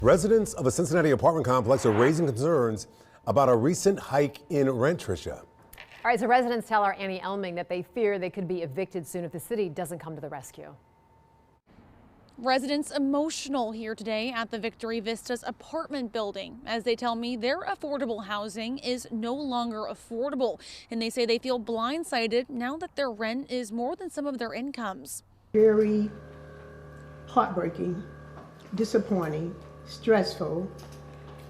Residents of a Cincinnati apartment complex are raising concerns about a recent hike in rent, Tricia. All right, so residents tell our Annie Elming that they fear they could be evicted soon if the city doesn't come to the rescue. Residents emotional here today at the Victory Vistas apartment building as they tell me their affordable housing is no longer affordable. And they say they feel blindsided now that their rent is more than some of their incomes. Very heartbreaking, disappointing, stressful,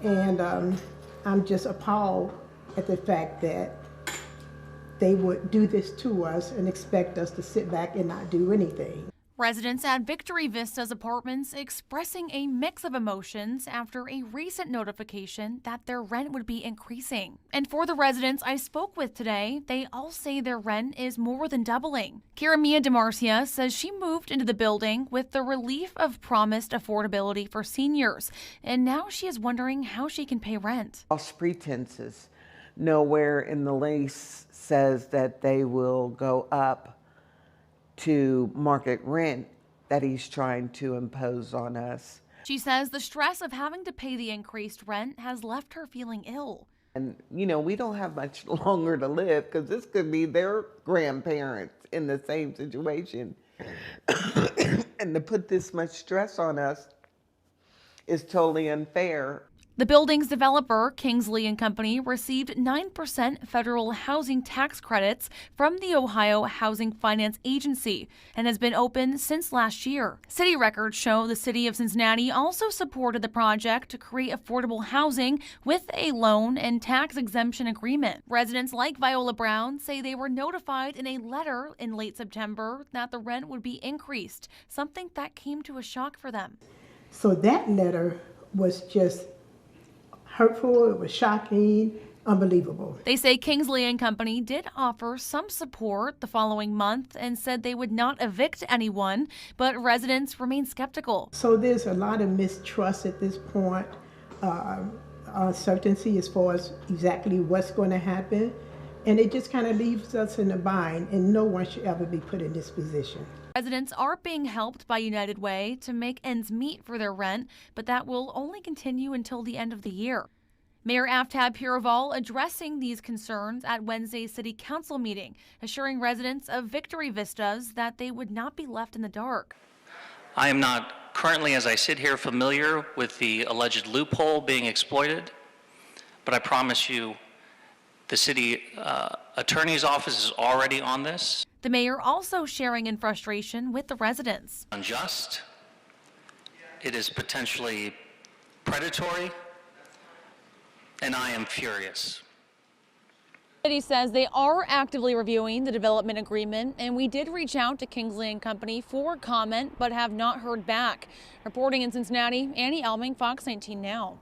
and I'm just appalled at the fact that they would do this to us and expect us to sit back and not do anything. Residents at Victory Vistas apartments expressing a mix of emotions after a recent notification that their rent would be increasing. And for the residents I spoke with today, they all say their rent is more than doubling. Kiramia DeMarcia says she moved into the building with the relief of promised affordability for seniors, and now she is wondering how she can pay rent. False pretenses. Nowhere in the lease says that they will go up to market rent that he's trying to impose on us. She says the stress of having to pay the increased rent has left her feeling ill. And, you know, we don't have much longer to live because this could be their grandparents in the same situation. And to put this much stress on us is totally unfair. The building's developer, Kingsley and Company, received 9% federal housing tax credits from the Ohio Housing Finance Agency and has been open since last year. City records show the city of Cincinnati also supported the project to create affordable housing with a loan and tax exemption agreement. Residents like Viola Brown say they were notified in a letter in late September that the rent would be increased, something that came to a shock for them. So that letter was just hurtful, it was shocking, unbelievable. They say Kingsley and Company did offer some support the following month and said they would not evict anyone, but residents remain skeptical. So there's a lot of mistrust at this point, uncertainty as far as exactly what's going to happen, and it just kind of leaves us in a bind, and no one should ever be put in this position. Residents are being helped by United Way to make ends meet for their rent, but that will only continue until the end of the year. Mayor Aftab Piraval addressing these concerns at Wednesday's City Council meeting, assuring residents of Victory Vistas that they would not be left in the dark. I am not currently, as I sit here, familiar with the alleged loophole being exploited, but I promise you the city attorney's office is already on this. The mayor also sharing in frustration with the residents. Unjust, it is potentially predatory, and I am furious. The city says they are actively reviewing the development agreement, and we did reach out to Kingsley and Company for comment, but have not heard back. Reporting in Cincinnati, Annie Elming, Fox 19 Now.